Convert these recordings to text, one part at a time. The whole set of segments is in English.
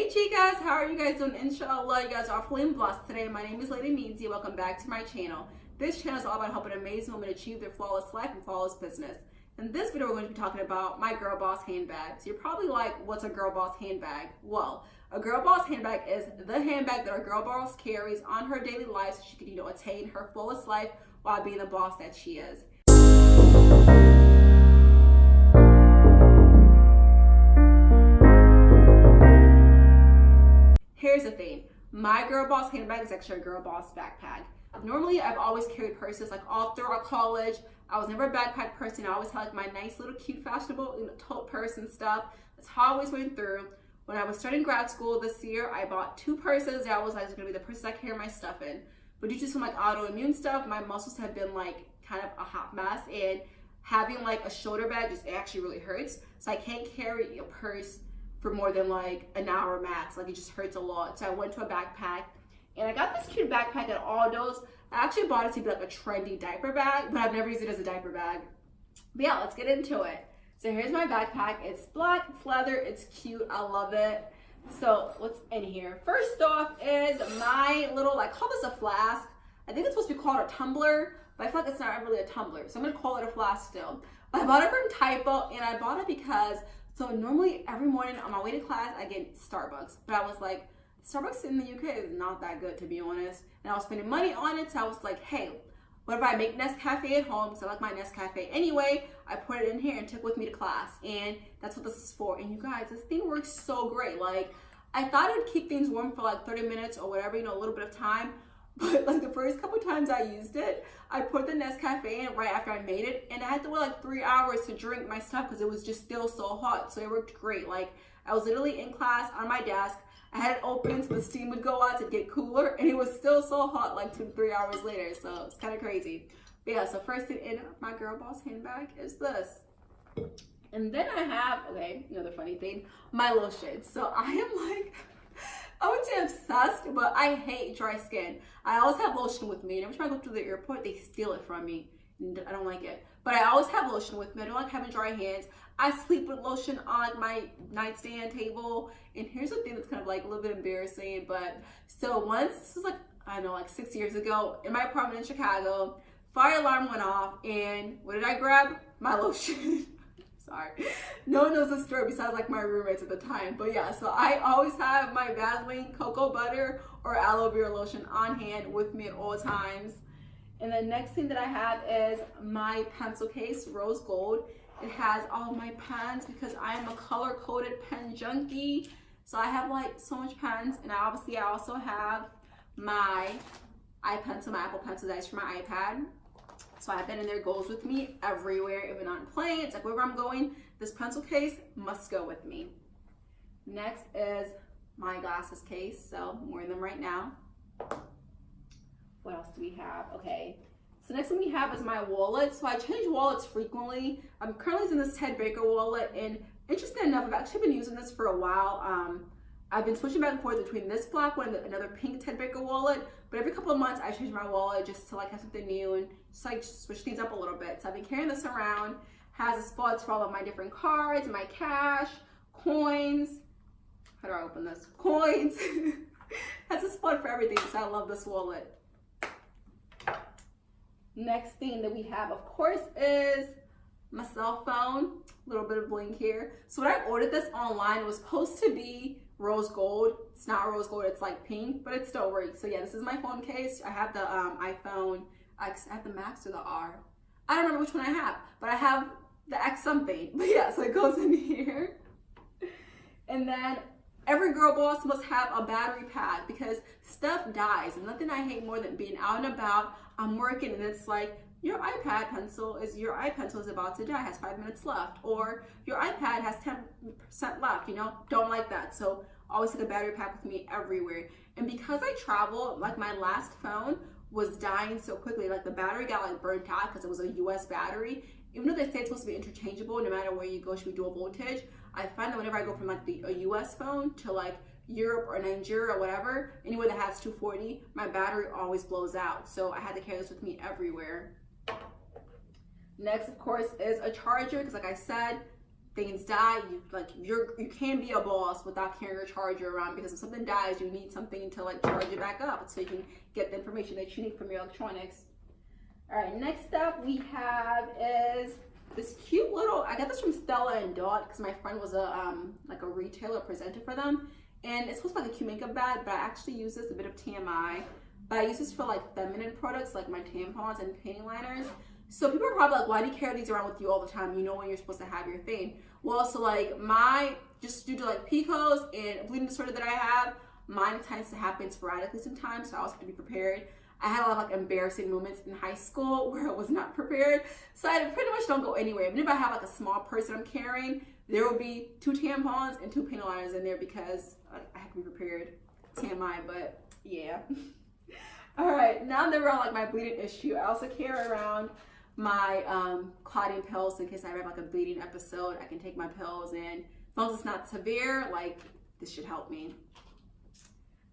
Hey chicas, how are you guys doing? Inshallah, you guys are feeling blessed today. My name is Lady Meansy. Welcome back to my channel. This channel is all about helping amazing women achieve their flawless life and flawless business. In this video, we're going to be talking about my girl boss handbag. So you're probably like, what's a girl boss handbag? Well, a girl boss handbag is the handbag that a girl boss carries on her daily life so she can, attain her flawless life while being the boss that she is. Here's the thing, my girl boss handbag is actually a girl boss backpack. Normally, I've always carried purses like all throughout college. I was never a backpack person. I always had like my nice little cute fashionable tote purse and stuff. That's how I always went through. When I was starting grad school this year, I bought 2 purses that I was like, gonna be the purses I carry my stuff in. But due to some like autoimmune stuff, my muscles have been like kind of a hot mess, and having like a shoulder bag just actually really hurts. So I can't carry a purse for more than like an hour max. Like it just hurts a lot. So I went to a backpack and I got this cute backpack at Aldo's. I actually bought it to be like a trendy diaper bag, but I've never used it as a diaper bag. But yeah, let's get into it. So here's my backpack. It's black, it's leather, it's cute, I love it. So what's in here? First off is my little, I call this a flask. I think it's supposed to be called a tumbler, but I feel like it's not really a tumbler. So I'm gonna call it a flask still. I bought it from Typo, and I bought it because so normally every morning on my way to class, I get Starbucks, but I was like, Starbucks in the UK is not that good, to be honest. And I was spending money on it, so I was like, hey, what if I make Nescafe at home? Because I like my Nescafe anyway. I put it in here and took it with me to class, and that's what this is for. And you guys, this thing works so great. Like, I thought it would keep things warm for like 30 minutes or whatever, a little bit of time. But like the first couple times I used it, I put the Nescafe in right after I made it, and I had to wait like 3 hours to drink my stuff because it was just still so hot. So it worked great. Like I was literally in class on my desk. I had it open so the steam would go out to get cooler, and it was still so hot like 2 to 3 hours later. So it's kind of crazy. But yeah, so first thing in my girl boss handbag is this. And then I have, okay, another funny thing, my lotion. So I am like, I wouldn't say obsessed, but I hate dry skin. I always have lotion with me, and every time I go to the airport, they steal it from me. And I don't like it. But I always have lotion with me. I don't like having dry hands. I sleep with lotion on my nightstand table. And here's the thing that's kind of like a little bit embarrassing. But so once, this was like, I don't know, like 6 years ago, in my apartment in Chicago, fire alarm went off, and what did I grab? My lotion. Sorry. No one knows the story besides like my roommates at the time. But yeah, so I always have my Vaseline cocoa butter or aloe vera lotion on hand with me at all times. And the next thing that I have is my pencil case, rose gold. It has all my pens because I am a color-coded pen junkie. So I have like so much pens, and obviously I also have my iPencil, my Apple Pencil that is for my iPad. So I have that in there, goes with me everywhere, even on planes, like wherever I'm going, this pencil case must go with me. Next is my glasses case, so I'm wearing them right now. What else do we have? Okay, so next thing we have is my wallet. So I change wallets frequently. I'm currently using this Ted Baker wallet, and interesting enough, I've actually been using this for a while. I've been switching back and forth between this black one and another pink Ted Baker wallet, but every couple of months I change my wallet just to like have something new and just like switch things up a little bit. So I've been carrying this around. Has a spots for all of my different cards, my cash, coins. How do I open this? Coins. Has a spot for everything, so I love this wallet. Next thing that we have, of course, is my cell phone. A little bit of bling here. So when I ordered this online, it was supposed to be rose gold. It's not rose gold, it's like pink, but it still works. So yeah, this is my phone case. I have the iPhone, I have the Max or the R. I don't remember which one I have, but I have the X something. But yeah, so it goes in here. And then every girl boss must have a battery pad because stuff dies. And nothing I hate more than being out and about, I'm working, and it's like, your iPad pencil is about to die, has 5 minutes left, or your iPad has 10% left, don't like that. So always take a battery pack with me everywhere. And because I travel, like my last phone was dying so quickly, like the battery got like burnt out because it was a US battery. Even though they say it's supposed to be interchangeable, no matter where you go, should be dual voltage, I find that whenever I go from like a US phone to like Europe or Nigeria or whatever, anywhere that has 240, my battery always blows out. So I had to carry this with me everywhere. Next, of course, is a charger, because like I said, things die, you can be a boss without carrying your charger around, because if something dies, you need something to like charge it back up so you can get the information that you need from your electronics. All right, next up we have is this cute little, I got this from Stella and Dot because my friend was a like a retailer presenter for them, and it's supposed to be like a cute makeup bag, but I actually use this, a bit of TMI, but I use this for like feminine products like my tampons and panty liners. So people are probably like, why do you carry these around with you all the time? You know when you're supposed to have your thing. Well, so like just due to like PCOS and bleeding disorder that I have, mine tends to happen sporadically sometimes, so I also have to be prepared. I had a lot of like embarrassing moments in high school where I was not prepared, so I pretty much don't go anywhere. Even if I have like a small purse that I'm carrying, there will be 2 tampons and 2 panty liners in there because I have to be prepared. TMI, but yeah. All right, now that we're on like my bleeding issue, I also carry around my clotting pills in case I have like a bleeding episode. I can take my pills, and as long as it's not severe, like this should help me.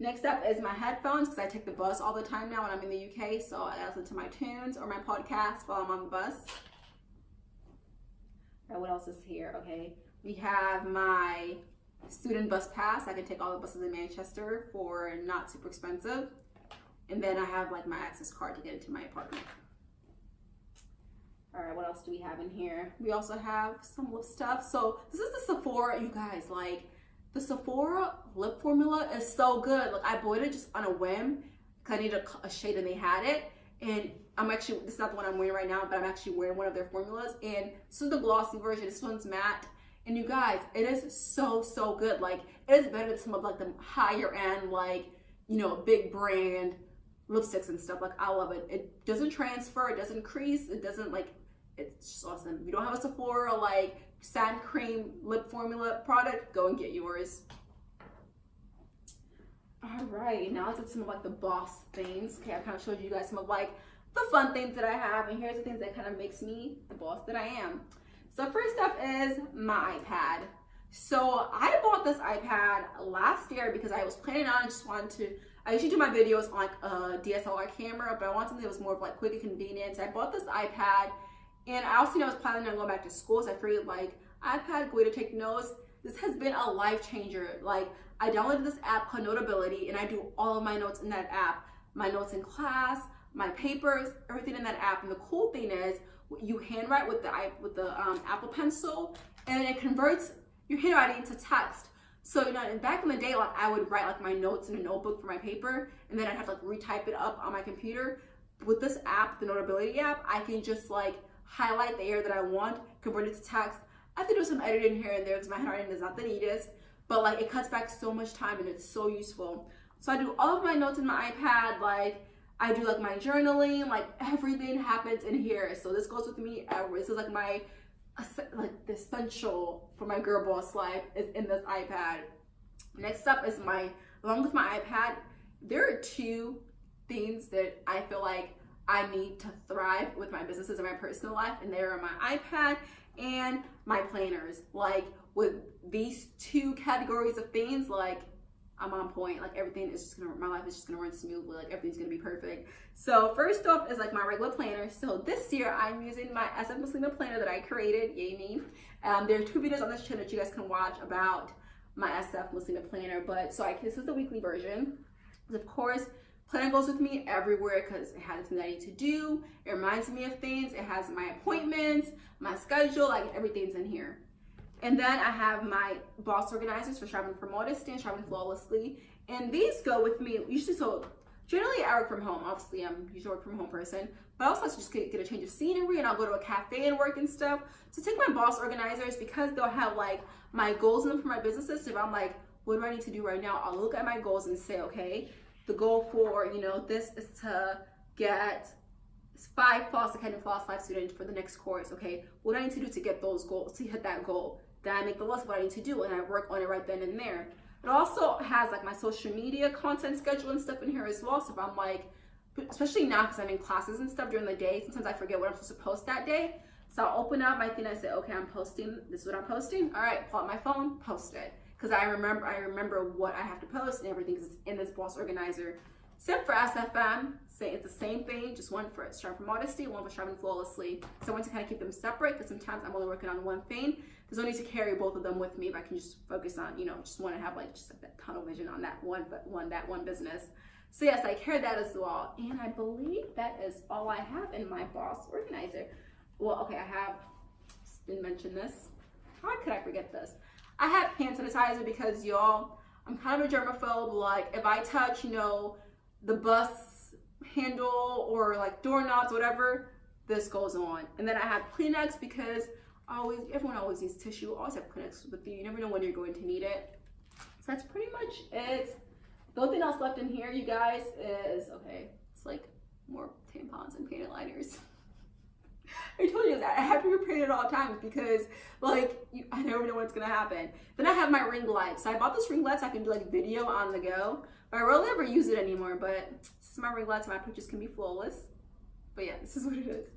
Next up is my headphones, because I take the bus all the time now when I'm in the UK, so I listen to my tunes or my podcast while I'm on the bus. All right, what else is here? Okay, we have my student bus pass. I can take all the buses in Manchester for not super expensive. And then I have like my access card to get into my apartment. All right, what else do we have in here? We also have some lip stuff. So this is the Sephora, you guys, like the Sephora lip formula is so good. Like I bought it just on a whim because I needed a shade and they had it. And I'm actually, this is not the one I'm wearing right now, but I'm actually wearing one of their formulas. And this is the glossy version. This one's matte. And you guys, it is so, so good. Like it is better than some of like the higher end, like, you know, big brand lipsticks and stuff. Like I love it. It doesn't transfer, it doesn't crease, it doesn't like, it's just awesome. If you don't have a Sephora like satin cream lip formula product, go and get yours. All right, now let's get some of like the boss things. Okay, I kind of showed you guys some of like the fun things that I have, and here's the things that kind of makes me the boss that I am. So first up is my iPad. So I bought this iPad last year because I was planning on, I usually do my videos on like a DSLR camera, but I wanted something that was more of like quick and convenient. So I bought this iPad, and I also was planning on going back to school, so I figured like iPad, way to take notes. This has been a life changer. Like I downloaded this app called Notability, and I do all of my notes in that app. My notes in class, my papers, everything in that app. And the cool thing is, you handwrite with the Apple Pencil, and it converts your handwriting to text. So, you know, back in the day, like I would write like my notes in a notebook for my paper, and then I'd have to like retype it up on my computer. With this app, the Notability app, I can just like highlight the area that I want, convert it to text. I have to do some editing here and there because my handwriting is not the neatest, but like it cuts back so much time and it's so useful. So I do all of my notes in my iPad, like I do like my journaling, like everything happens in here. So this goes with me everywhere. This is like my the essential for my girl boss life is in this iPad. Next up is along with my iPad, there are 2 things that I feel like I need to thrive with my businesses and my personal life, and they are my iPad and my planners. Like with these 2 categories of things, like I'm on point. Like everything is just my life is just gonna run smoothly. Like everything's gonna be perfect. So first off is like my regular planner. So this year I'm using my SF Muslima planner that I created, yay me. There are 2 videos on this channel that you guys can watch about my SF Muslima planner. But so this is the weekly version. Of course, planner goes with me everywhere because it has things I need to do. It reminds me of things. It has my appointments, my schedule, like everything's in here. And then I have my boss organizers for shopping for modesty and shopping flawlessly. And these go with me usually. So generally I work from home. Obviously I'm usually a work from home person, but I also like to just get a change of scenery, and I'll go to a cafe and work and stuff. So take my boss organizers because they'll have like my goals in them for my businesses. So if I'm like, what do I need to do right now? I'll look at my goals and say, okay, the goal for, you know, this is to get 5 Floss Academy Floss Life students for the next course. Okay, what do I need to do to get those goals, to hit that goal? Then I make the list of what I need to do, and I work on it right then and there. It also has like my social media content schedule and stuff in here as well. So if I'm like, especially now because I'm in classes and stuff during the day, sometimes I forget what I'm supposed to post that day. So I'll open up my thing and I say, okay, I'm posting, this is what I'm posting. All right, pull out my phone, post it. Because I remember what I have to post, and everything is in this boss organizer. Except for SFM, say it's the same thing, just one for Strive for Modesty, one for Striving Flawlessly. So I want to kind of keep them separate because sometimes I'm only working on one thing. there's no need to carry both of them with me if I can just focus on, you know, just want to have like just like that tunnel vision on that one business. So yes, I carry that as well. And I believe that is all I have in my Boss organizer. Well, okay, didn't mention this. How could I forget this? I have hand sanitizer because y'all, I'm kind of a germaphobe. Like if I touch, you know, the bus handle or like doorknobs, whatever, this goes on. And then I have Kleenex because everyone always needs tissue. Always have Kleenex with you. You never know when you're going to need it. So that's pretty much it. The only thing else left in here, you guys, is, okay, it's like more tampons and painted liners. I told you that I have to repaint it all the time because like I never know what's gonna happen. Then I have my ring light. So I bought this ring light so I can do like video on the go. But I really never use it anymore. But this is my ring light so my pictures can be flawless. But yeah, this is what it is.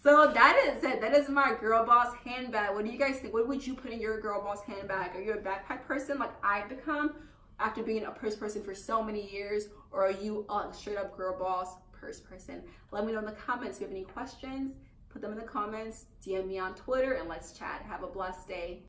So that is it. That is my Girl Boss handbag. What do you guys think? What would you put in your Girl Boss handbag? Are you a backpack person like I've become after being a purse person for so many years? Or are you a straight up Girl Boss purse person? Let me know in the comments if you have any questions. Put them in the comments, DM me on Twitter, and let's chat. Have a blessed day.